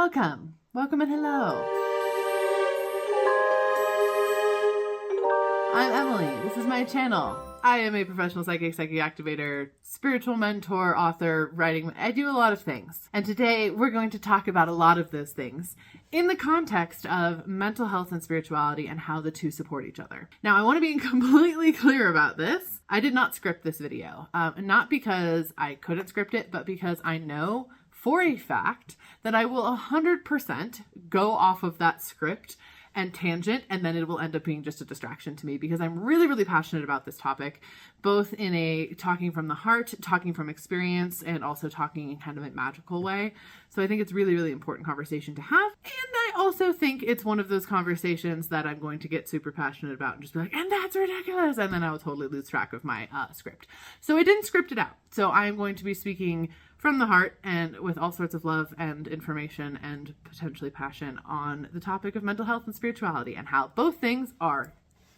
Welcome and hello. I'm Emily. This is my channel. I am a professional psychic activator, spiritual mentor, author, writing. I do a lot of things. And today we're going to talk about a lot of those things in the context of mental health and spirituality and how the two support each other. Now, I want to be completely clear about this. I did not script this video. Not because I couldn't script it, but because I know for a fact that I will 100% go off of that script and tangent, and then it will end up being just a distraction to me because I'm really, really passionate about this topic, both in a talking from the heart, talking from experience, and also talking in kind of a magical way. So I think it's really, really important conversation to have. And I also think it's one of those conversations that I'm going to get super passionate about and just be like, and that's ridiculous. And then I will totally lose track of my script. So I didn't script it out. So I'm going to be speaking from the heart and with all sorts of love and information and potentially passion on the topic of mental health and spirituality and how both things are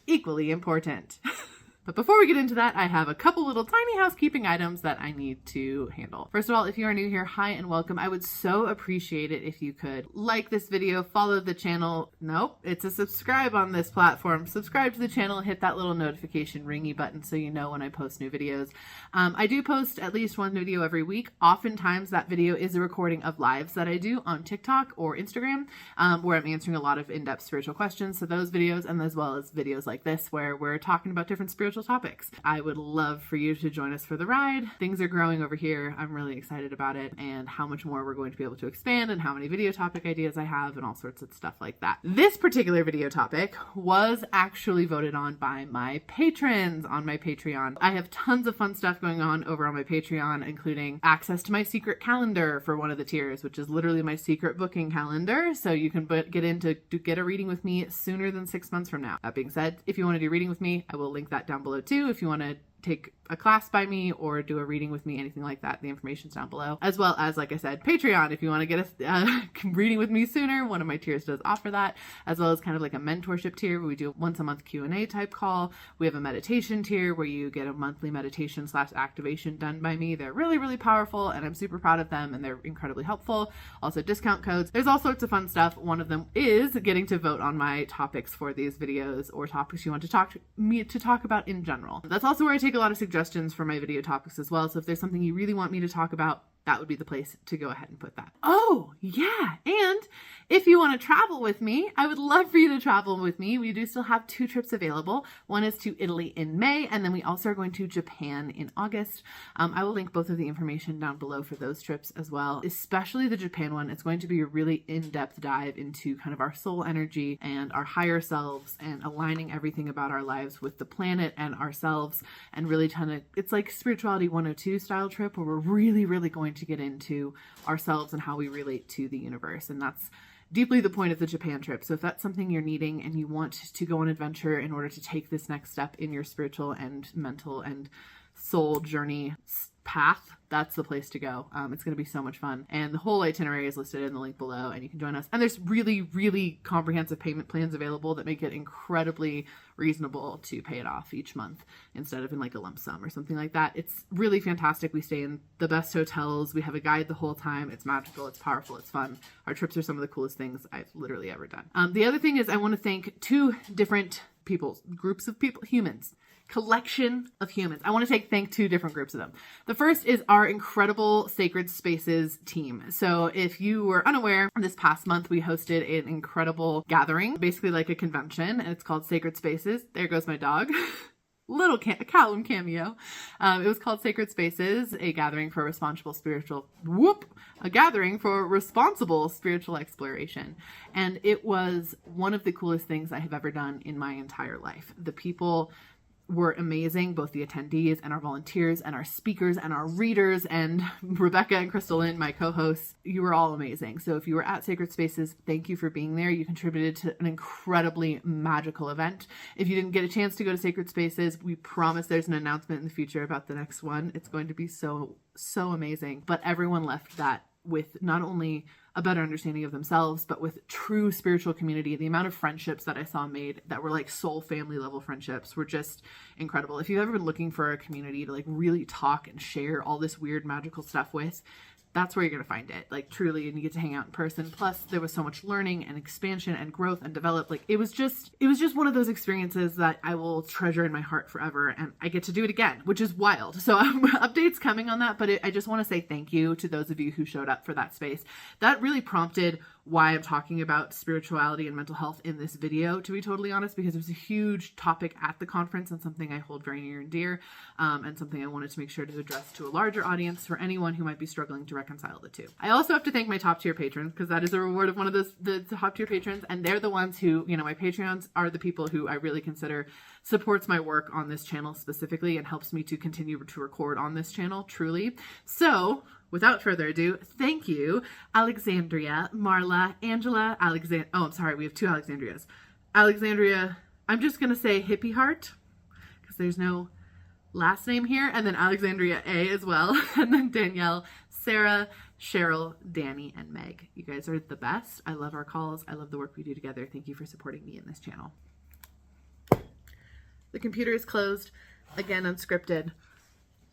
equally important. But before we get into that, I have a couple little tiny housekeeping items that I need to handle. First of all, if you are new here, hi and welcome. I would so appreciate it if you could like this video, follow the channel. Nope, it's a subscribe on this platform. Subscribe to the channel, hit that little notification ringy button so you know when I post new videos. I do post at least one video every week. Oftentimes that video is a recording of lives that I do on TikTok or Instagram, where I'm answering a lot of in-depth spiritual questions. So those videos, and as well as videos like this where we're talking about different spiritual topics. I would love for you to join us for the ride. Things are growing over here. I'm really excited about it and how much more we're going to be able to expand and how many video topic ideas I have and all sorts of stuff like that. This particular video topic was actually voted on by my patrons on my Patreon. I have tons of fun stuff going on over on my Patreon, including access to my secret calendar for one of the tiers, which is literally my secret booking calendar. So you can get a reading with me sooner than 6 months from now. That being said, if you want to do reading with me, I will link that down below too. If you want to take a class by me or do a reading with me, anything like that, the information's down below. As well as, like I said, Patreon. If you want to get a reading with me sooner, one of my tiers does offer that, as well as kind of like a mentorship tier where we do a once a month Q&A type call. We have a meditation tier where you get a monthly meditation / activation done by me. They're really, really powerful and I'm super proud of them and they're incredibly helpful. Also discount codes. There's all sorts of fun stuff. One of them is getting to vote on my topics for these videos or topics you want to talk about in general. That's also where I take a lot of suggestions for my video topics as well. So if there's something you really want me to talk about, that would be the place to go ahead and put that. Oh, yeah. And if you want to travel with me, I would love for you to travel with me. We do still have 2 trips available. One is to Italy in May, and then we also are going to Japan in August. I will link both of the information down below for those trips as well, especially the Japan one. It's going to be a really in-depth dive into kind of our soul energy and our higher selves and aligning everything about our lives with the planet and ourselves and really it's like spirituality 102 style trip where we're really, really going to get into ourselves and how we relate to the universe. And that's deeply the point of the Japan trip. So if that's something you're needing and you want to go on adventure in order to take this next step in your spiritual and mental and soul journey path, that's the place to go. It's going to be so much fun. And the whole itinerary is listed in the link below and you can join us. And there's really, really comprehensive payment plans available that make it incredibly reasonable to pay it off each month instead of in like a lump sum or something like that. It's really fantastic. We stay in the best hotels. We have a guide the whole time. It's magical. It's powerful. It's fun. Our trips are some of the coolest things I've literally ever done. The other thing is I want to thank 2 different groups of people, humans. Collection of humans. I want to thank 2 different groups of them. The first is our incredible Sacred Spaces team. So if you were unaware, this past month we hosted an incredible gathering, basically like a convention, and it's called Sacred Spaces. There goes my dog. Little Callum cameo. It was called Sacred Spaces, a gathering for responsible spiritual exploration. And it was one of the coolest things I have ever done in my entire life. The people were amazing, both the attendees and our volunteers and our speakers and our readers and Rebecca and Crystal Lynn, my co-hosts. You were all amazing. So if you were at Sacred Spaces, thank you for being there. You contributed to an incredibly magical event. If you didn't get a chance to go to Sacred Spaces, we promise there's an announcement in the future about the next one. It's going to be so amazing. But everyone left that with not only a better understanding of themselves, but with true spiritual community. The amount of friendships that I saw made that were like soul family level friendships were just incredible. If you've ever been looking for a community to like really talk and share all this weird magical stuff with, that's where you're going to find it, like truly, and you get to hang out in person. Plus there was so much learning and expansion and growth and develop. Like it was just one of those experiences that I will treasure in my heart forever, and I get to do it again, which is wild. So updates coming on that, but I just want to say thank you to those of you who showed up for that space. That really prompted why I'm talking about spirituality and mental health in this video, to be totally honest, because it was a huge topic at the conference and something I hold very near and dear, and something I wanted to make sure to address to a larger audience for anyone who might be struggling to reconcile the two. I also have to thank my top tier patrons, because that is a reward of one of the top tier patrons, and they're the ones who, my Patreons are the people who I really consider supports my work on this channel specifically and helps me to continue to record on this channel, truly. So without further ado, thank you, Alexandria, Marla, Angela, we have two Alexandrias. Alexandria, I'm just going to say hippie heart, because there's no last name here, and then Alexandria A as well, and then Danielle, Sarah, Cheryl, Danny, and Meg. You guys are the best. I love our calls. I love the work we do together. Thank you for supporting me in this channel. The computer is closed. Again, unscripted.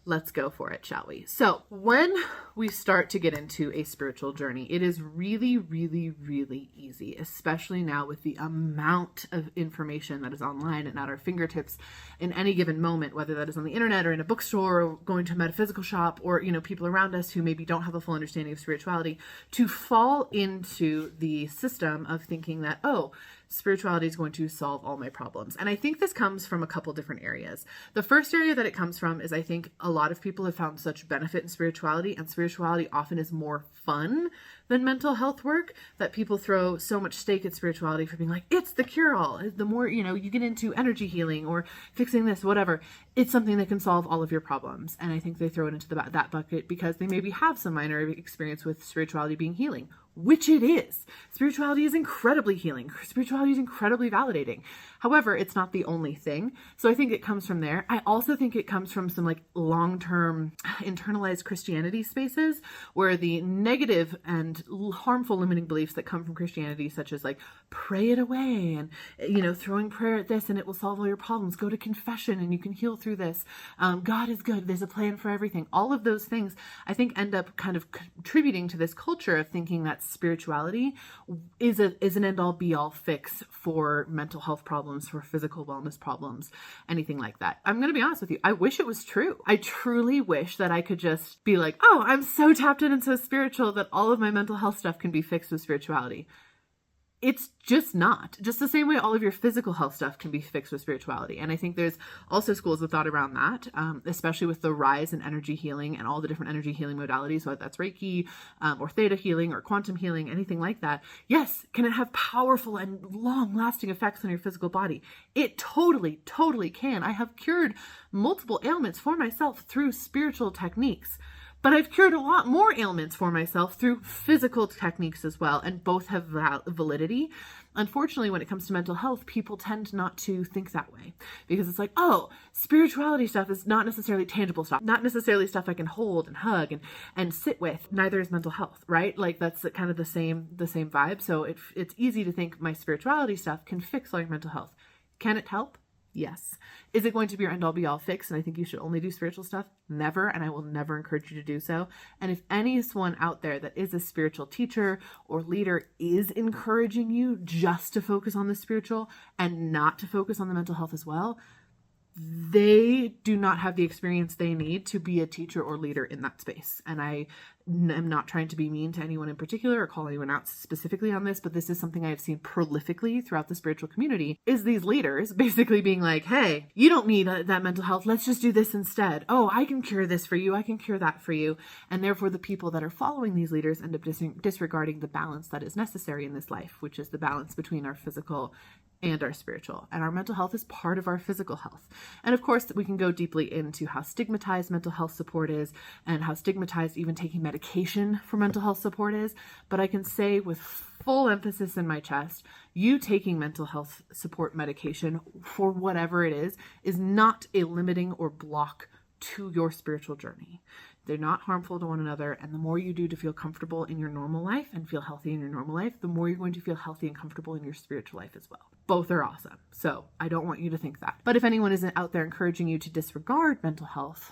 Let's go for it, shall we? So when we start to get into a spiritual journey, it is really, really, really easy, especially now with the amount of information that is online and at our fingertips in any given moment, whether that is on the internet or in a bookstore or going to a metaphysical shop, or, people around us who maybe don't have a full understanding of spirituality, to fall into the system of thinking that, spirituality is going to solve all my problems. And I think this comes from a couple different areas. The first area that it comes from is, I think a lot of people have found such benefit in spirituality, and spirituality often is more fun than mental health work, that people throw so much stake at spirituality for being like, it's the cure-all. The more, you get into energy healing or fixing this, whatever, it's something that can solve all of your problems. And I think they throw it into that bucket because they maybe have some minor experience with spirituality being healing, which it is. Spirituality is incredibly healing. Spirituality is incredibly validating. However, it's not the only thing. So I think it comes from there. I also think it comes from some long-term internalized Christianity spaces where the negative and harmful limiting beliefs that come from Christianity, such as pray it away and, throwing prayer at this and it will solve all your problems. Go to confession and you can heal through this. God is good. There's a plan for everything. All of those things, I think, end up kind of contributing to this culture of thinking that spirituality is an end-all be-all fix for mental health problems, for physical wellness problems, anything like that. I'm going to be honest with you. I wish it was true. I truly wish that I could just be like, I'm so tapped in and so spiritual that all of my mental health stuff can be fixed with spirituality. It's just not. Just the same way all of your physical health stuff can be fixed with spirituality. And I think there's also schools of thought around that, especially with the rise in energy healing and all the different energy healing modalities, whether that's Reiki or theta healing or quantum healing, anything like that. Yes, can it have powerful and long-lasting effects on your physical body? It totally, totally can. I have cured multiple ailments for myself through spiritual techniques. But I've cured a lot more ailments for myself through physical techniques as well, and both have validity. Unfortunately, when it comes to mental health, people tend not to think that way because it's like, spirituality stuff is not necessarily tangible stuff, not necessarily stuff I can hold and hug and sit with. Neither is mental health, right? That's kind of the same vibe. So it's easy to think my spirituality stuff can fix all your mental health. Can it help? Yes. Is it going to be your end-all be-all fix? And I think you should only do spiritual stuff? Never. And I will never encourage you to do so. And if anyone out there that is a spiritual teacher or leader is encouraging you just to focus on the spiritual and not to focus on the mental health as well, they do not have the experience they need to be a teacher or leader in that space. And I am not trying to be mean to anyone in particular or call anyone out specifically on this, but this is something I have seen prolifically throughout the spiritual community, is these leaders basically being like, hey, you don't need that mental health. Let's just do this instead. I can cure this for you. I can cure that for you. And therefore the people that are following these leaders end up disregarding the balance that is necessary in this life, which is the balance between our physical and our spiritual. And our mental health is part of our physical health. And of course, we can go deeply into how stigmatized mental health support is and how stigmatized even taking medication for mental health support is. But I can say with full emphasis in my chest, you taking mental health support medication for whatever it is not a limiting or block to your spiritual journey. They're not harmful to one another. And the more you do to feel comfortable in your normal life and feel healthy in your normal life, the more you're going to feel healthy and comfortable in your spiritual life as well. Both are awesome. So I don't want you to think that. But if anyone isn't out there encouraging you to disregard mental health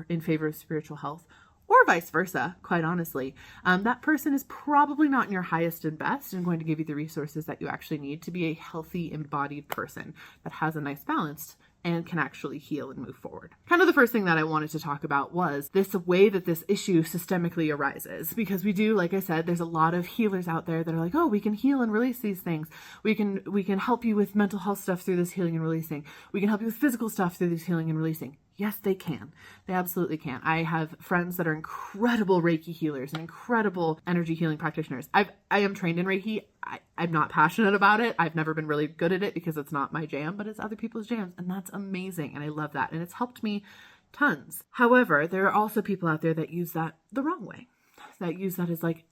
in favor of spiritual health, or vice versa, quite honestly. That person is probably not in your highest and best and going to give you the resources that you actually need to be a healthy, embodied person that has a nice balance and can actually heal and move forward. Kind of the first thing that I wanted to talk about was this way that this issue systemically arises, because we do, like I said, there's a lot of healers out there that are like, oh, we can heal and release these things. We can help you with mental health stuff through this healing and releasing. We can help you with physical stuff through this healing and releasing. Yes, they can. They absolutely can. I have friends that are incredible Reiki healers and incredible energy healing practitioners. I am trained in Reiki. I'm not passionate about it. I've never been really good at it because it's not my jam, but it's other people's jams. And that's amazing. And I love that. And it's helped me tons. However, there are also people out there that use that the wrong way, that use that as like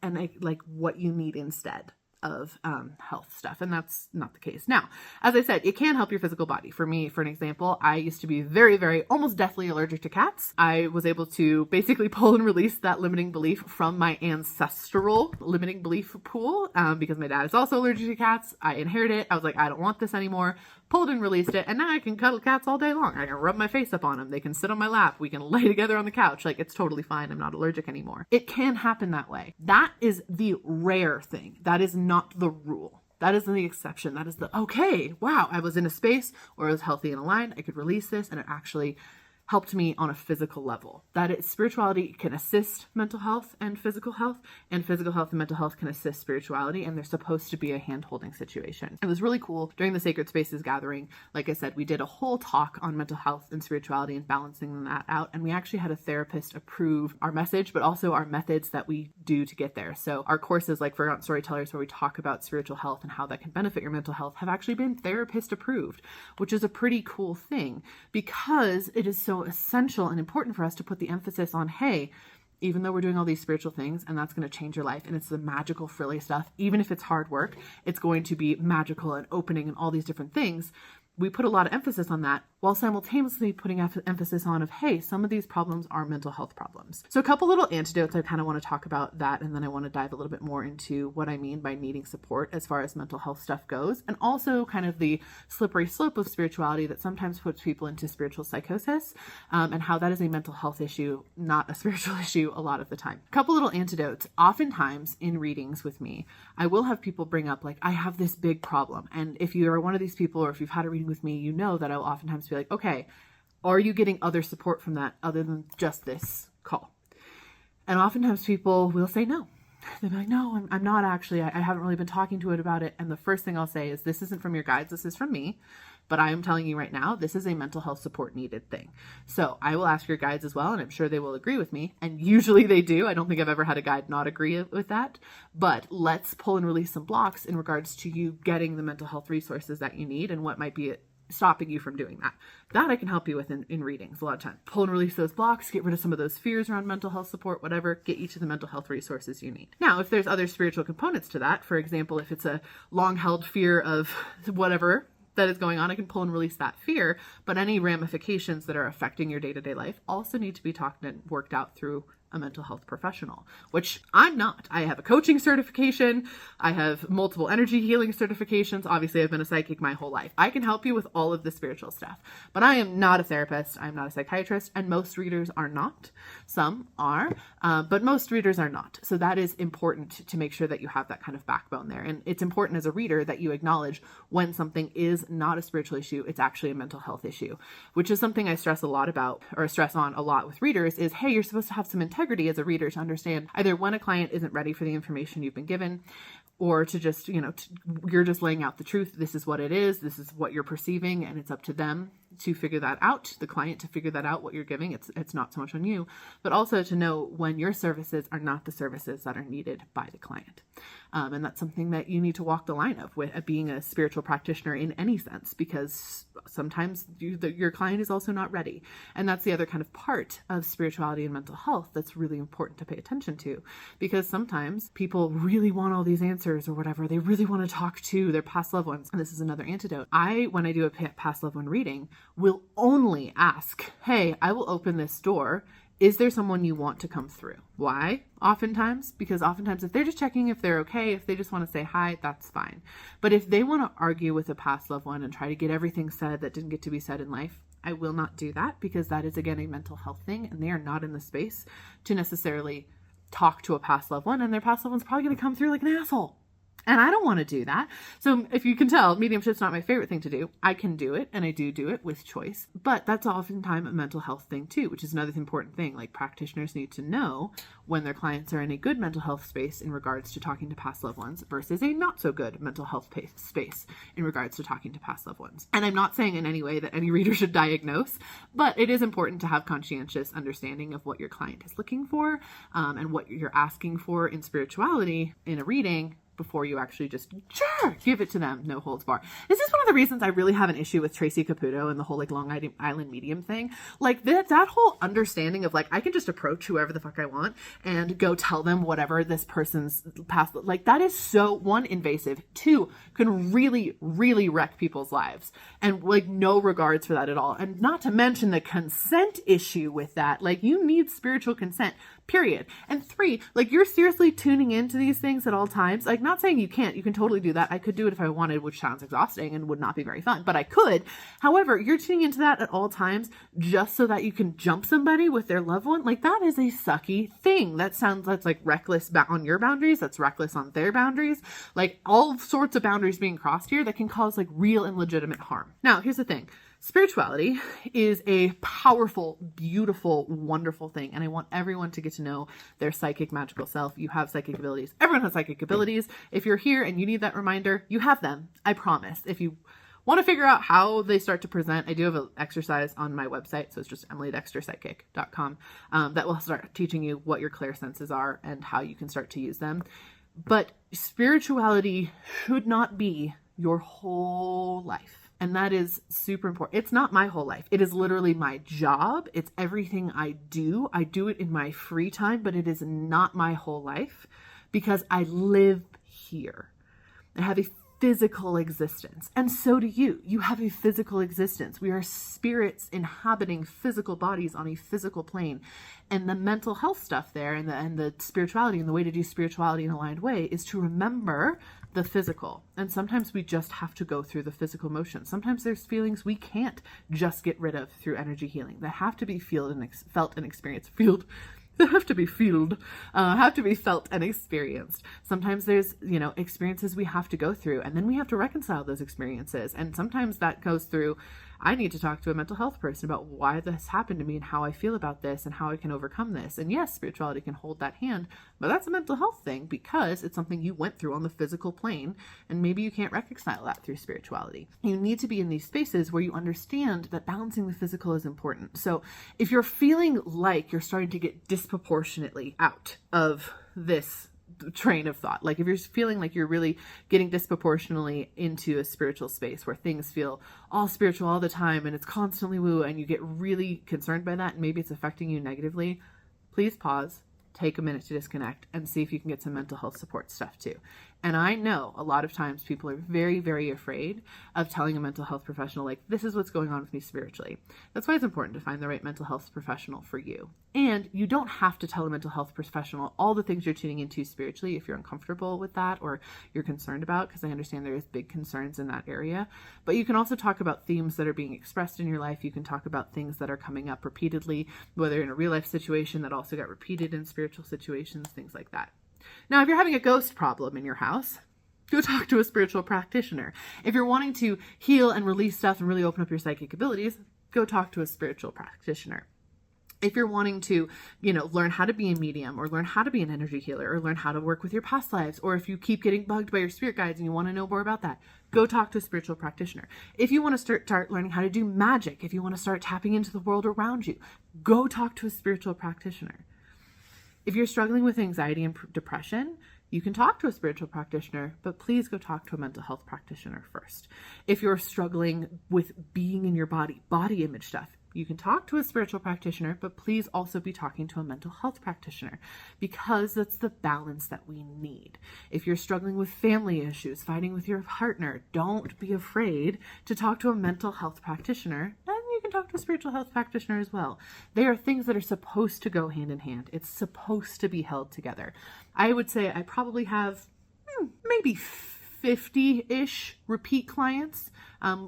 what you need instead of health stuff, and that's not the case. Now, as I said, it can help your physical body. For me, for an example, I used to be very, very almost deathly allergic to cats. I was able to basically pull and release that limiting belief from my ancestral limiting belief pool because my dad is also allergic to cats. I inherited it. I was like, I don't want this anymore. Pulled and released it, and now I can cuddle cats all day long. I can rub my face up on them. They can sit on my lap. We can lay together on the couch. Like, it's totally fine. I'm not allergic anymore. It can happen that way. That is the rare thing. That is not the rule. That is the exception. That is the, okay, wow, I was in a space where I was healthy and aligned. I could release this, and it actually helped me on a physical level. Spirituality can assist mental health and physical health and mental health can assist spirituality, and they're supposed to be a hand-holding situation. It was really cool. During the Sacred Spaces gathering, like I said, we did a whole talk on mental health and spirituality and balancing that out, and we actually had a therapist approve our message, but also our methods that we do to get there. So our courses, like Forgotten Storytellers, where we talk about spiritual health and how that can benefit your mental health, have actually been therapist approved, which is a pretty cool thing because it is so essential and important for us to put the emphasis on, hey, even though we're doing all these spiritual things and that's going to change your life and it's the magical frilly stuff, even if it's hard work, it's going to be magical and opening and all these different things. We put a lot of emphasis on that while simultaneously putting emphasis on hey, some of these problems are mental health problems. So a couple little antidotes. I kind of want to talk about that, and then I want to dive a little bit more into what I mean by needing support as far as mental health stuff goes, and also kind of the slippery slope of spirituality that sometimes puts people into spiritual psychosis, and how that is a mental health issue, not a spiritual issue a lot of the time. A couple little antidotes. Oftentimes in readings with me, I will have people bring up like, I have this big problem. And if you are one of these people, or if you've had a reading with me, you know that I will oftentimes be like, okay, are you getting other support from that other than just this call? And oftentimes people will say no. They'll be like, no, I'm not actually. I haven't really been talking to it about it. And the first thing I'll say is, this isn't from your guides. This is from me. But I am telling you right now, this is a mental health support needed thing. So I will ask your guides as well, and I'm sure they will agree with me. And usually they do. I don't think I've ever had a guide not agree with that. But let's pull and release some blocks in regards to you getting the mental health resources that you need and what might be stopping you from doing that. That I can help you with in readings a lot of time. Pull and release those blocks, get rid of some of those fears around mental health support, whatever, get you to the mental health resources you need. Now, if there's other spiritual components to that, for example, if it's a long-held fear of whatever that is going on, I can pull and release that fear, but any ramifications that are affecting your day-to-day life also need to be talked and worked out through a mental health professional, which I'm not. I have a coaching certification. I have multiple energy healing certifications. Obviously, I've been a psychic my whole life. I can help you with all of the spiritual stuff, but I am not a therapist. I'm not a psychiatrist, and most readers are not. Some are, but most readers are not. So that is important to make sure that you have that kind of backbone there. And it's important as a reader that you acknowledge when something is not a spiritual issue, it's actually a mental health issue, which is something I stress on a lot with readers is, hey, you're supposed to have some integrity as a reader to understand either when a client isn't ready for the information you've been given, or to just, you're just laying out the truth. This is what it is. This is what you're perceiving, and it's up to them to figure that out, the client to figure that out, what you're giving. It's not so much on you, but also to know when your services are not the services that are needed by the client. And that's something that you need to walk the line of with being a spiritual practitioner in any sense, because sometimes your client is also not ready. And that's the other kind of part of spirituality and mental health that's really important to pay attention to, because sometimes people really want all these answers or whatever. They really want to talk to their past loved ones. And this is another antidote. When I do a past loved one reading, will only ask, hey, I will open this door. Is there someone you want to come through? Why? Oftentimes, because oftentimes if they're just checking if they're okay, if they just want to say hi, that's fine. But if they want to argue with a past loved one and try to get everything said that didn't get to be said in life, I will not do that because that is, again, a mental health thing, and they are not in the space to necessarily talk to a past loved one, and their past loved one's probably going to come through like an asshole. And I don't want to do that. So if you can tell, mediumship's not my favorite thing to do. I can do it, and I do it with choice. But that's oftentimes a mental health thing too, which is another important thing. Like, practitioners need to know when their clients are in a good mental health space in regards to talking to past loved ones versus a not so good mental health space in regards to talking to past loved ones. And I'm not saying in any way that any reader should diagnose, but it is important to have conscientious understanding of what your client is looking for, and what you're asking for in spirituality in a reading, before you actually just give it to them, no holds bar. This is one of the reasons I really have an issue with Tracy Caputo and the whole like Long Island medium thing. Like that whole understanding of like, I can just approach whoever the fuck I want and go tell them whatever this person's past, like that is so, one, invasive, two, can really, really wreck people's lives, and like no regards for that at all. And not to mention the consent issue with that. Like, you need spiritual consent, period. And three, like, you're seriously tuning into these things at all times. Like, not saying you can't, you can totally do that. I could do it if I wanted, which sounds exhausting and would not be very fun, but I could. However, you're tuning into that at all times just so that you can jump somebody with their loved one. Like, that is a sucky thing. That's like reckless on your boundaries. That's reckless on their boundaries. Like, all sorts of boundaries being crossed here that can cause like real and legitimate harm. Now, here's the thing. Spirituality is a powerful, beautiful, wonderful thing. And I want everyone to get to know their psychic, magical self. You have psychic abilities. Everyone has psychic abilities. If you're here and you need that reminder, you have them. I promise. If you want to figure out how they start to present, I do have an exercise on my website. So it's just emilydexterpsychic.com, that will start teaching you what your clairsenses are and how you can start to use them. But spirituality should not be your whole life. And that is super important. It's not my whole life. It is literally my job. It's everything I do. I do it in my free time, but it is not my whole life because I live here. I have a physical existence. And so do you. You have a physical existence. We are spirits inhabiting physical bodies on a physical plane. And the mental health stuff there and the spirituality and the way to do spirituality in an aligned way is to remember the physical. And sometimes we just have to go through the physical motion. Sometimes there's feelings we can't just get rid of through energy healing. That have to be felt and experienced. Have to be felt and experienced. Sometimes there's, experiences we have to go through, and then we have to reconcile those experiences. And sometimes that goes through, I need to talk to a mental health person about why this happened to me and how I feel about this and how I can overcome this. And yes, spirituality can hold that hand, but that's a mental health thing because it's something you went through on the physical plane, and maybe you can't reconcile that through spirituality. You need to be in these spaces where you understand that balancing the physical is important. So if you're feeling like you're starting to get disproportionately out of this train of thought, like if you're feeling like you're really getting disproportionately into a spiritual space where things feel all spiritual all the time and it's constantly woo, and you get really concerned by that and maybe it's affecting you negatively, please pause, take a minute to disconnect, and see if you can get some mental health support stuff too. And I know a lot of times people are very, very afraid of telling a mental health professional, like, this is what's going on with me spiritually. That's why it's important to find the right mental health professional for you. And you don't have to tell a mental health professional all the things you're tuning into spiritually if you're uncomfortable with that or you're concerned about, because I understand there is big concerns in that area. But you can also talk about themes that are being expressed in your life. You can talk about things that are coming up repeatedly, whether in a real life situation that also got repeated in spiritual situations, things like that. Now, if you're having a ghost problem in your house, go talk to a spiritual practitioner. If you're wanting to heal and release stuff and really open up your psychic abilities, go talk to a spiritual practitioner. If you're wanting to, learn how to be a medium or learn how to be an energy healer or learn how to work with your past lives, or if you keep getting bugged by your spirit guides and you want to know more about that, go talk to a spiritual practitioner. If you want to start learning how to do magic, if you want to start tapping into the world around you, go talk to a spiritual practitioner. If you're struggling with anxiety and depression, you can talk to a spiritual practitioner, but please go talk to a mental health practitioner first. If you're struggling with being in your body image stuff, you can talk to a spiritual practitioner, but please also be talking to a mental health practitioner because that's the balance that we need. If you're struggling with family issues, fighting with your partner, don't be afraid to talk to a mental health practitioner. And you can talk to a spiritual health practitioner as well. They are things that are supposed to go hand in hand. It's supposed to be held together. I would say I probably have maybe 50-ish repeat clients,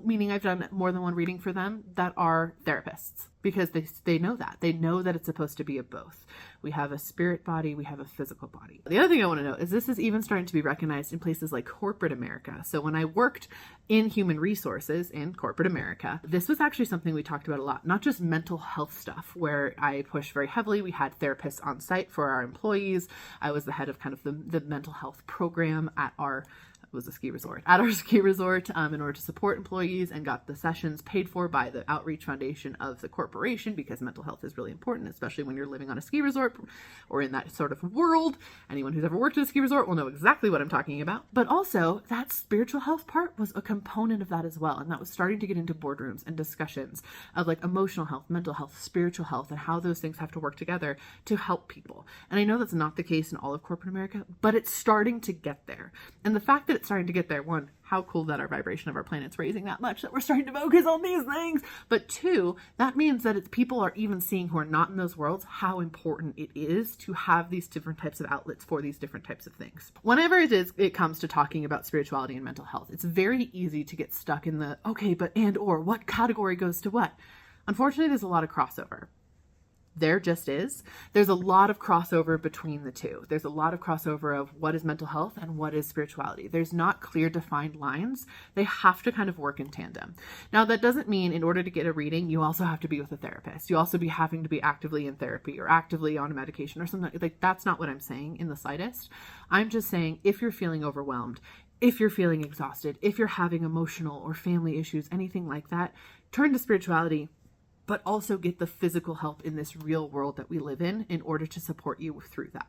meaning I've done more than one reading for them, that are therapists, because they know that. They know that it's supposed to be a both. We have a spirit body, we have a physical body. The other thing I want to note is this is even starting to be recognized in places like corporate America. So when I worked in human resources in corporate America, this was actually something we talked about a lot, not just mental health stuff, where I pushed very heavily. We had therapists on site for our employees. I was the head of kind of the mental health program at our ski resort in order to support employees, and got the sessions paid for by the outreach foundation of the corporation, because mental health is really important, especially when you're living on a ski resort or in that sort of world. Anyone who's ever worked at a ski resort will know exactly what I'm talking about. But also that spiritual health part was a component of that as well. And that was starting to get into boardrooms and discussions of like emotional health, mental health, spiritual health, and how those things have to work together to help people. And I know that's not the case in all of corporate America, but it's starting to get there. And the fact that it's starting to get there, one, how cool that our vibration of our planet's raising that much that we're starting to focus on these things. But two, that means that people are even seeing, who are not in those worlds, how important it is to have these different types of outlets for these different types of things. Whenever it comes to talking about spirituality and mental health, it's very easy to get stuck in the, okay, but or what category goes to what? Unfortunately, there's a lot of crossover. There just is. There's a lot of crossover between the two. There's a lot of crossover of what is mental health and what is spirituality. There's not clear defined lines. They have to kind of work in tandem. Now, that doesn't mean in order to get a reading, you also have to be with a therapist. You also be having to be actively in therapy or actively on a medication or something. Like, that's not what I'm saying in the slightest. I'm just saying, if you're feeling overwhelmed, if you're feeling exhausted, if you're having emotional or family issues, anything like that, turn to spirituality, but also get the physical help in this real world that we live in order to support you through that.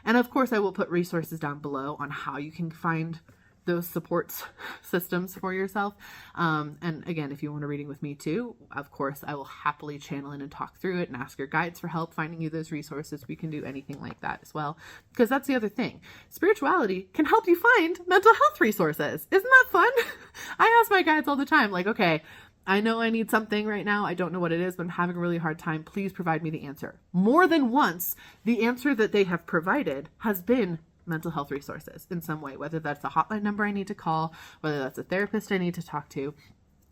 And of course, I will put resources down below on how you can find those support systems for yourself. And again, if you want a reading with me too, of course, I will happily channel in and talk through it and ask your guides for help finding you those resources. We can do anything like that as well, because that's the other thing. Spirituality can help you find mental health resources. Isn't that fun? I ask my guides all the time, like, okay, I know I need something right now. I don't know what it is, but I'm having a really hard time. Please provide me the answer. More than once, the answer that they have provided has been mental health resources in some way, whether that's a hotline number I need to call, whether that's a therapist I need to talk to,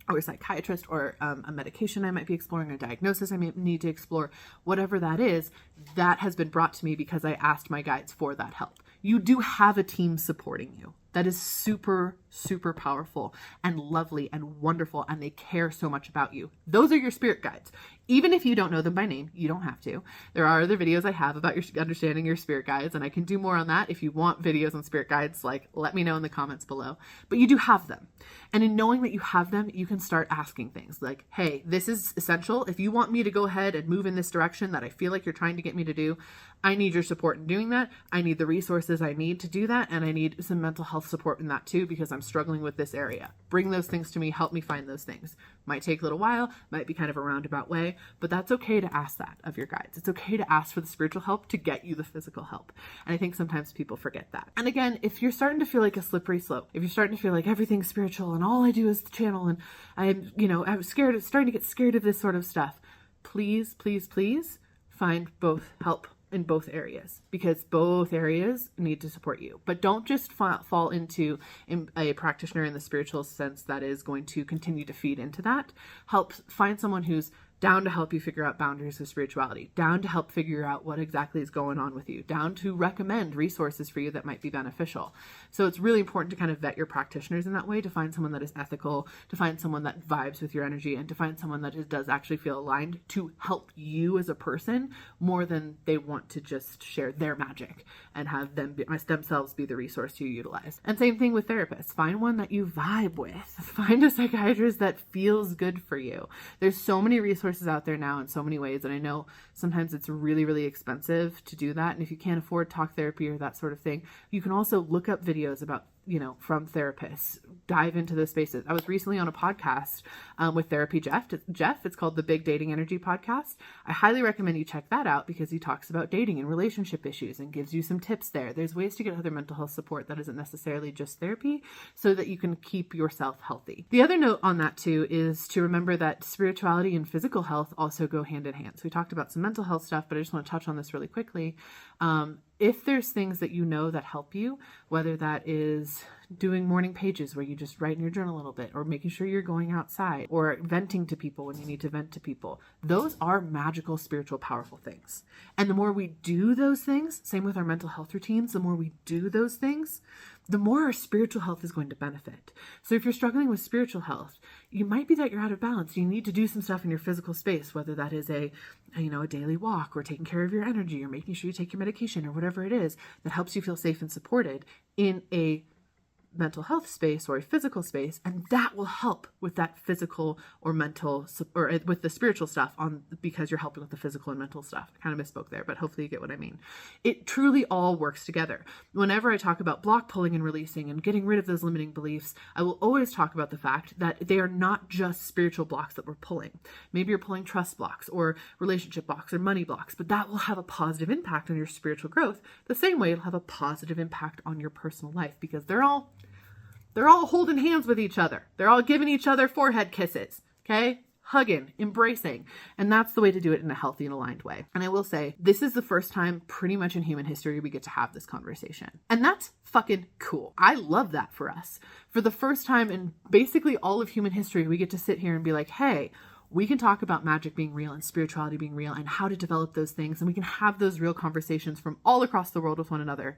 or a psychiatrist, or a medication I might be exploring, a diagnosis I may need to explore. Whatever that is, that has been brought to me because I asked my guides for that help. You do have a team supporting you. That is super, super powerful and lovely and wonderful, and they care so much about you. Those are your spirit guides. Even if you don't know them by name, you don't have to. There are other videos I have about understanding your spirit guides, and I can do more on that. If you want videos on spirit guides, like, let me know in the comments below. But you do have them. And in knowing that you have them, you can start asking things like, hey, this is essential. If you want me to go ahead and move in this direction that I feel like you're trying to get me to do, I need your support in doing that. I need the resources I need to do that. And I need some mental health support in that too, because I'm struggling with this area. Bring those things to me. Help me find those things. Might take a little while, might be kind of a roundabout way, but that's okay to ask that of your guides. It's okay to ask for the spiritual help to get you the physical help. And I think sometimes people forget that. And again, if you're starting to feel like a slippery slope, if you're starting to feel like everything's spiritual and all I do is the channel and I'm scared, starting to get scared of this sort of stuff, please, please, please find both help in both areas, because both areas need to support you. But don't just fall into a practitioner in the spiritual sense that is going to continue to feed into that. Help find someone who's down to help you figure out boundaries of spirituality, down to help figure out what exactly is going on with you, down to recommend resources for you that might be beneficial. So it's really important to kind of vet your practitioners in that way, to find someone that is ethical, to find someone that vibes with your energy, and to find someone that does actually feel aligned to help you as a person more than they want to just share their magic and have themselves be the resource you utilize. And same thing with therapists. Find one that you vibe with. Find a psychiatrist that feels good for you. There's so many resources out there now in so many ways, and I know sometimes it's really, really expensive to do that. And if you can't afford talk therapy or that sort of thing, you can also look up videos about, from therapists, dive into those spaces. I was recently on a podcast with Therapy Jeff. It's called the Big Dating Energy Podcast. I highly recommend you check that out, because he talks about dating and relationship issues and gives you some tips there. There's ways to get other mental health support that isn't necessarily just therapy, so that you can keep yourself healthy. The other note on that too is to remember that spirituality and physical health also go hand in hand. So we talked about some mental health stuff, but I just want to touch on this really quickly. if there's things that you know that help you, whether that is doing morning pages where you just write in your journal a little bit, or making sure you're going outside, or venting to people when you need to vent to people, those are magical, spiritual, powerful things. And the more we do those things, same with our mental health routines, the more we do those things, the more our spiritual health is going to benefit. So if you're struggling with spiritual health, you might be that you're out of balance. You need to do some stuff in your physical space, whether that is a daily walk, or taking care of your energy, or making sure you take your medication, or whatever it is that helps you feel safe and supported in a mental health space or a physical space, and that will help with that physical or mental, or with the spiritual stuff because you're helping with the physical and mental stuff. I kind of misspoke there, but hopefully you get what I mean. It truly all works together. Whenever I talk about block pulling and releasing and getting rid of those limiting beliefs, I will always talk about the fact that they are not just spiritual blocks that we're pulling. Maybe you're pulling trust blocks or relationship blocks or money blocks, but that will have a positive impact on your spiritual growth, the same way it'll have a positive impact on your personal life, because they're all holding hands with each other. They're all giving each other forehead kisses, okay? Hugging, embracing. And that's the way to do it in a healthy and aligned way. And I will say, this is the first time pretty much in human history we get to have this conversation. And that's fucking cool. I love that for us. For the first time in basically all of human history, we get to sit here and be like, hey, we can talk about magic being real and spirituality being real and how to develop those things. And we can have those real conversations from all across the world with one another.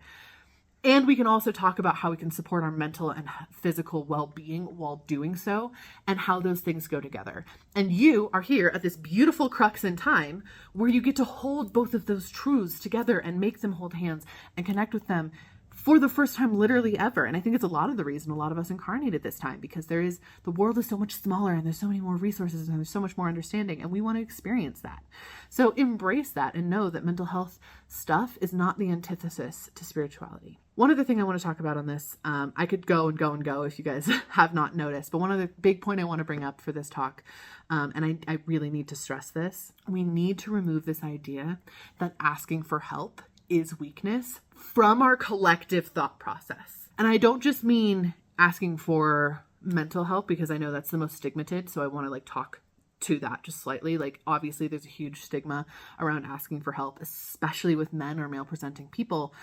And we can also talk about how we can support our mental and physical well-being while doing so, and how those things go together. And you are here at this beautiful crux in time where you get to hold both of those truths together and make them hold hands and connect with them for the first time literally ever. And I think it's a lot of the reason a lot of us incarnated this time, because the world is so much smaller and there's so many more resources and there's so much more understanding, and we want to experience that. So embrace that and know that mental health stuff is not the antithesis to spirituality. One other thing I want to talk about on this, I could go and go and go if you guys have not noticed, but one other big point I want to bring up for this talk, and I really need to stress this, we need to remove this idea that asking for help is weakness from our collective thought process. And I don't just mean asking for mental help, because I know that's the most stigmatized, so I want to talk to that just slightly. Obviously there's a huge stigma around asking for help, especially with men or male presenting people.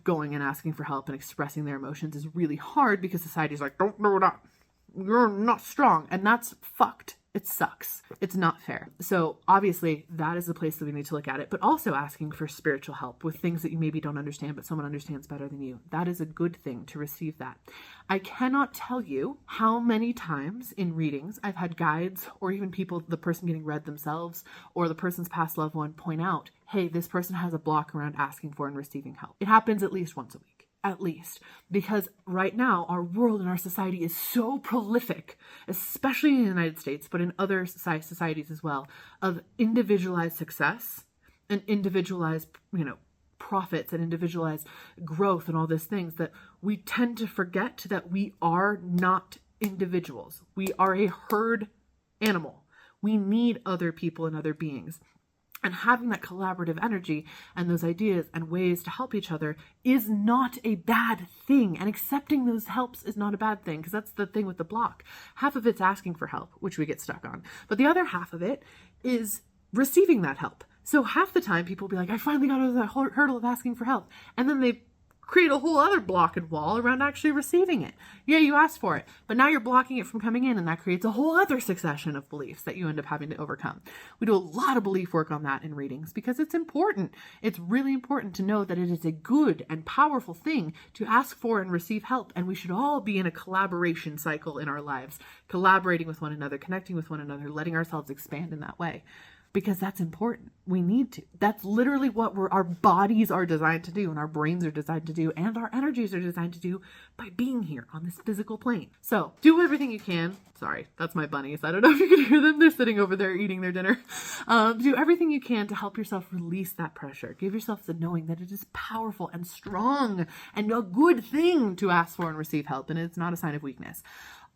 Going and asking for help and expressing their emotions is really hard because society's like, don't do that, you're not strong, and that's fucked. It sucks. It's not fair. So obviously that is the place that we need to look at it, but also asking for spiritual help with things that you maybe don't understand, but someone understands better than you. That is a good thing to receive that. I cannot tell you how many times in readings I've had guides, or even people, the person getting read themselves or the person's past loved one, point out, hey, this person has a block around asking for and receiving help. It happens at least once a week. At least, because right now our world and our society is so prolific, especially in the United States, but in other societies as well, of individualized success and individualized, profits and individualized growth and all these things, that we tend to forget that we are not individuals. We are a herd animal. We need other people and other beings. And having that collaborative energy and those ideas and ways to help each other is not a bad thing. And accepting those helps is not a bad thing, because that's the thing with the block. Half of it's asking for help, which we get stuck on. But the other half of it is receiving that help. So half the time people will be like, I finally got over that hurdle of asking for help. And then they create a whole other block and wall around actually receiving it. Yeah, you asked for it, but now you're blocking it from coming in, and that creates a whole other succession of beliefs that you end up having to overcome. We do a lot of belief work on that in readings because it's important. It's really important to know that it is a good and powerful thing to ask for and receive help, and we should all be in a collaboration cycle in our lives, collaborating with one another, connecting with one another, letting ourselves expand in that way. Because that's important. We need to. That's literally what our bodies are designed to do, and our brains are designed to do, and our energies are designed to do by being here on this physical plane. So do everything you can. Sorry, that's my bunnies. I don't know if you can hear them. They're sitting over there eating their dinner. Do everything you can to help yourself release that pressure. Give yourself the knowing that it is powerful and strong and a good thing to ask for and receive help, and it's not a sign of weakness.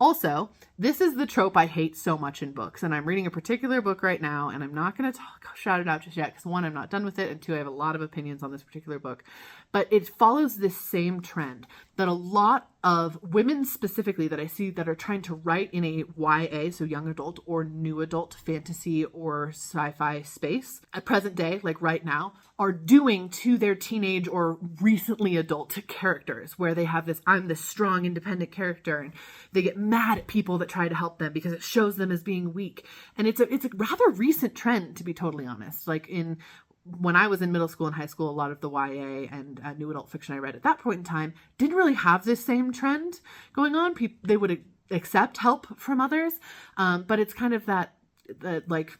Also, this is the trope I hate so much in books, and I'm reading a particular book right now, and I'm not going to shout it out just yet, because one, I'm not done with it, and two, I have a lot of opinions on this particular book. But it follows this same trend that a lot of women specifically that I see that are trying to write in a YA, so young adult or new adult fantasy or sci-fi space at present day, like right now, are doing to their teenage or recently adult characters, where they have this, I'm this strong, independent character, and they get mad at people that try to help them because it shows them as being weak. And it's a rather recent trend, to be totally honest. Like when I was in middle school and high school, a lot of the YA and new adult fiction I read at that point in time didn't really have this same trend going on. They would accept help from others, but it's kind of that like,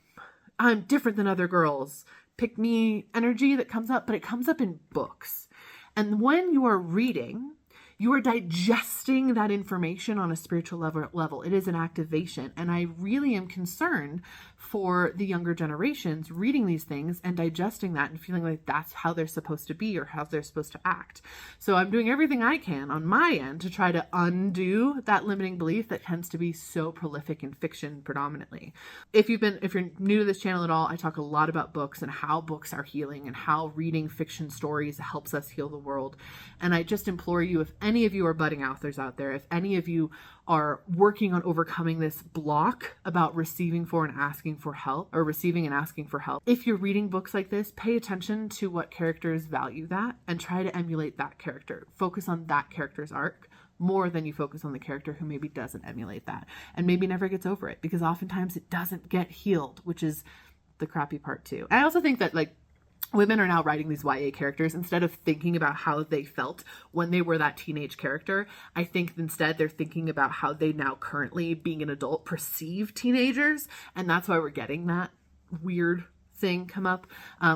I'm different than other girls, pick me energy that comes up, but it comes up in books. And when you are reading, you are digesting that information on a spiritual level. It is an activation. And I really am concerned for the younger generations reading these things and digesting that and feeling like that's how they're supposed to be or how they're supposed to act. So I'm doing everything I can on my end to try to undo that limiting belief that tends to be so prolific in fiction predominantly. If you're new to this channel at all, I talk a lot about books and how books are healing and how reading fiction stories helps us heal the world. And I just implore you, if any of you are budding authors out there, if any of you are working on overcoming this block about receiving for and asking for help, or receiving and asking for help, if you're reading books like this, pay attention to what characters value that and try to emulate that character. Focus on that character's arc more than you focus on the character who maybe doesn't emulate that and maybe never gets over it, because oftentimes it doesn't get healed, which is the crappy part too. I also think that women are now writing these YA characters instead of thinking about how they felt when they were that teenage character. I think instead they're thinking about how they now currently, being an adult, perceive teenagers. And that's why we're getting that weird thing come up,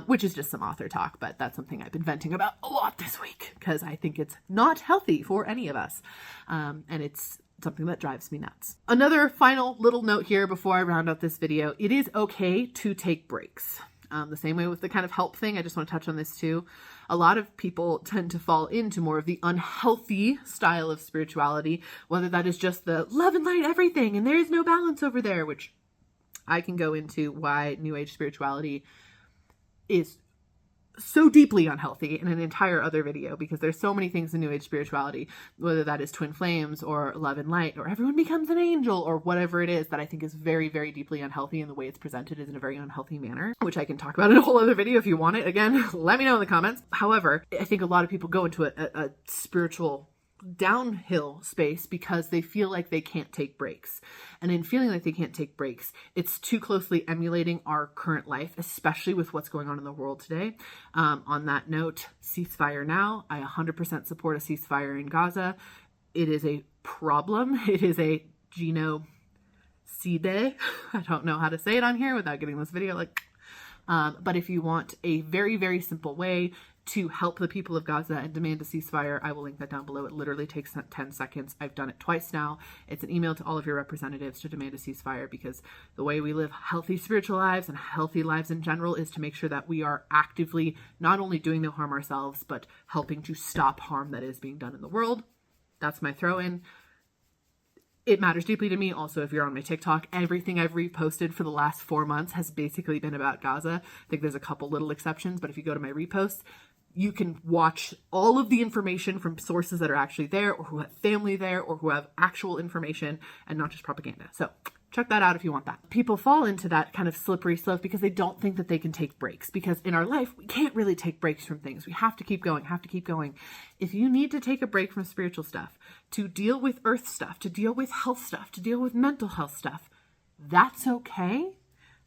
which is just some author talk, but that's something I've been venting about a lot this week because I think it's not healthy for any of us. And it's something that drives me nuts. Another final little note here before I round out this video. It is okay to take breaks. The same way with the kind of help thing, I just want to touch on this too. A lot of people tend to fall into more of the unhealthy style of spirituality, whether that is just the love and light everything and there is no balance over there, which I can go into why New Age spirituality is so deeply unhealthy in an entire other video, because there's so many things in New Age spirituality, whether that is twin flames or love and light or everyone becomes an angel or whatever it is, that I think is very, very deeply unhealthy, and the way it's presented is in a very unhealthy manner, which I can talk about in a whole other video if you want it. Again, let me know in the comments. However, I think a lot of people go into a spiritual downhill space because they feel like they can't take breaks. And in feeling like they can't take breaks, it's too closely emulating our current life, especially with what's going on in the world today. On that note, ceasefire now. I 100% support a ceasefire in Gaza. It is a problem. It is a genocide. I don't know how to say it on here without getting this video but if you want a very, very simple way to help the people of Gaza and demand a ceasefire, I will link that down below. It literally takes 10 seconds. I've done it twice now. It's an email to all of your representatives to demand a ceasefire, because the way we live healthy spiritual lives and healthy lives in general is to make sure that we are actively not only doing no harm ourselves, but helping to stop harm that is being done in the world. That's my throw in. It matters deeply to me. Also, if you're on my TikTok, everything I've reposted for the last 4 months has basically been about Gaza. I think there's a couple little exceptions, but if you go to my reposts, you can watch all of the information from sources that are actually there, or who have family there, or who have actual information and not just propaganda. So check that out if you want that. People fall into that kind of slippery slope because they don't think that they can take breaks, because in our life, we can't really take breaks from things. We have to keep going, If you need to take a break from spiritual stuff to deal with earth stuff, to deal with health stuff, to deal with mental health stuff, that's okay.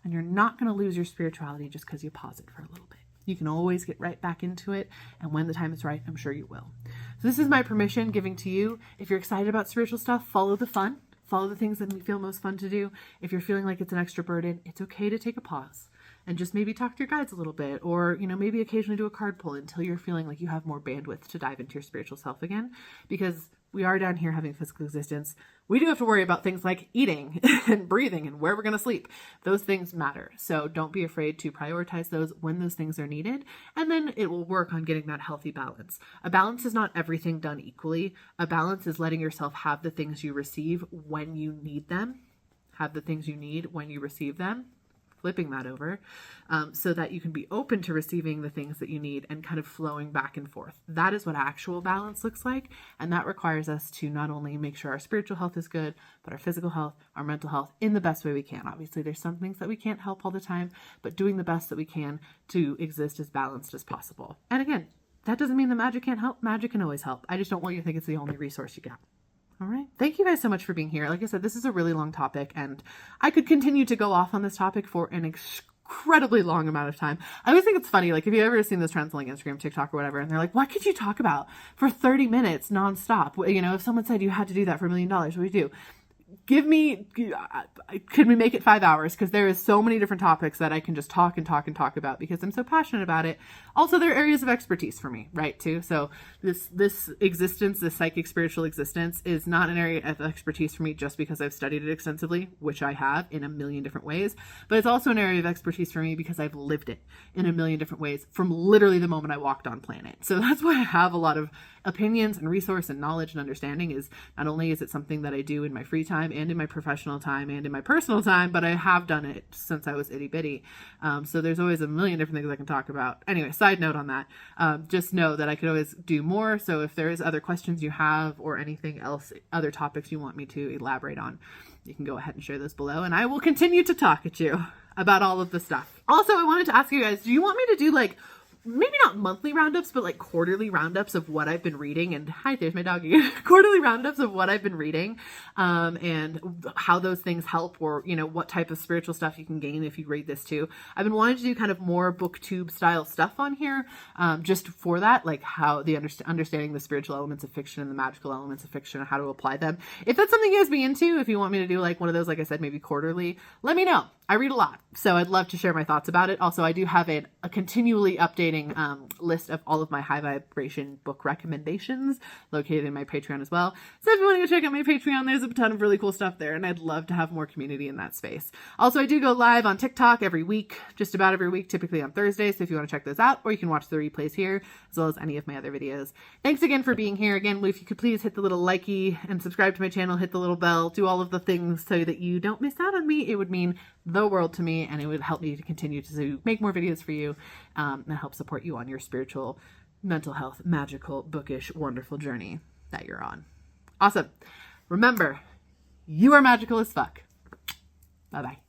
And you're not going to lose your spirituality just because you pause it for a little bit. You can always get right back into it, and when the time is right, I'm sure you will. So this is my permission giving to you. If you're excited about spiritual stuff, follow the fun. Follow the things that feel most fun to do. If you're feeling like it's an extra burden, it's okay to take a pause and just maybe talk to your guides a little bit, or, maybe occasionally do a card pull until you're feeling like you have more bandwidth to dive into your spiritual self again, because we are down here having physical existence. We do have to worry about things like eating and breathing and where we're going to sleep. Those things matter. So don't be afraid to prioritize those when those things are needed. And then it will work on getting that healthy balance. A balance is not everything done equally. A balance is letting yourself have the things you receive when you need them. Have the things you need when you receive them. flipping that over, so that you can be open to receiving the things that you need and kind of flowing back and forth. That is what actual balance looks like. And that requires us to not only make sure our spiritual health is good, but our physical health, our mental health in the best way we can. Obviously, there's some things that we can't help all the time, but doing the best that we can to exist as balanced as possible. And again, that doesn't mean that magic can't help. Magic can always help. I just don't want you to think it's the only resource you got. All right. Thank you guys so much for being here. Like I said, this is a really long topic, and I could continue to go off on this topic for an incredibly long amount of time. I always think it's funny, like if you've ever seen those trends on like Instagram, TikTok, or whatever, and they're like, what could you talk about for 30 minutes nonstop? You know, if someone said you had to do that for $1 million, what would you do? Could we make it 5 hours? Because there is so many different topics that I can just talk and talk and talk about because I'm so passionate about it. Also, there are areas of expertise for me, right? Too. So this existence, this psychic spiritual existence, is not an area of expertise for me just because I've studied it extensively, which I have in a million different ways. But it's also an area of expertise for me because I've lived it in a million different ways from literally the moment I walked on planet. So that's why I have a lot of opinions and resource and knowledge and understanding. Is not only is it something that I do in my free time and in my professional time and in my personal time, but I have done it since I was itty bitty. So there's always a million different things I can talk about. Anyway, side note on that, just know that I could always do more. So if there is other questions you have or anything else, other topics you want me to elaborate on, you can go ahead and share those below, and I will continue to talk at you about all of the stuff. Also, I wanted to ask you guys, do you want me to do like maybe not monthly roundups, but like quarterly roundups of what I've been reading? And hi, there's my doggy. Quarterly roundups of what I've been reading, and how those things help, or, you know, what type of spiritual stuff you can gain if you read this too. I've been wanting to do kind of more booktube style stuff on here, just for that, like how the understanding the spiritual elements of fiction and the magical elements of fiction and how to apply them. If that's something you guys be into, if you want me to do like one of those, like I said, maybe quarterly, let me know. I read a lot, so I'd love to share my thoughts about it. Also, I do have a continually updating list of all of my high vibration book recommendations located in my Patreon as well. So if you want to go check out my Patreon, there's a ton of really cool stuff there, and I'd love to have more community in that space. Also, I do go live on TikTok every week, just about every week, typically on Thursdays. So if you want to check those out, or you can watch the replays here, as well as any of my other videos. Thanks again for being here. Again, if you could please hit the little likey and subscribe to my channel, hit the little bell, do all of the things so that you don't miss out on me. It would mean the world to me, and it would help me to continue to make more videos for you, and help support you on your spiritual, mental health, magical, bookish, wonderful journey that you're on. Awesome. Remember, you are magical as fuck. Bye-bye.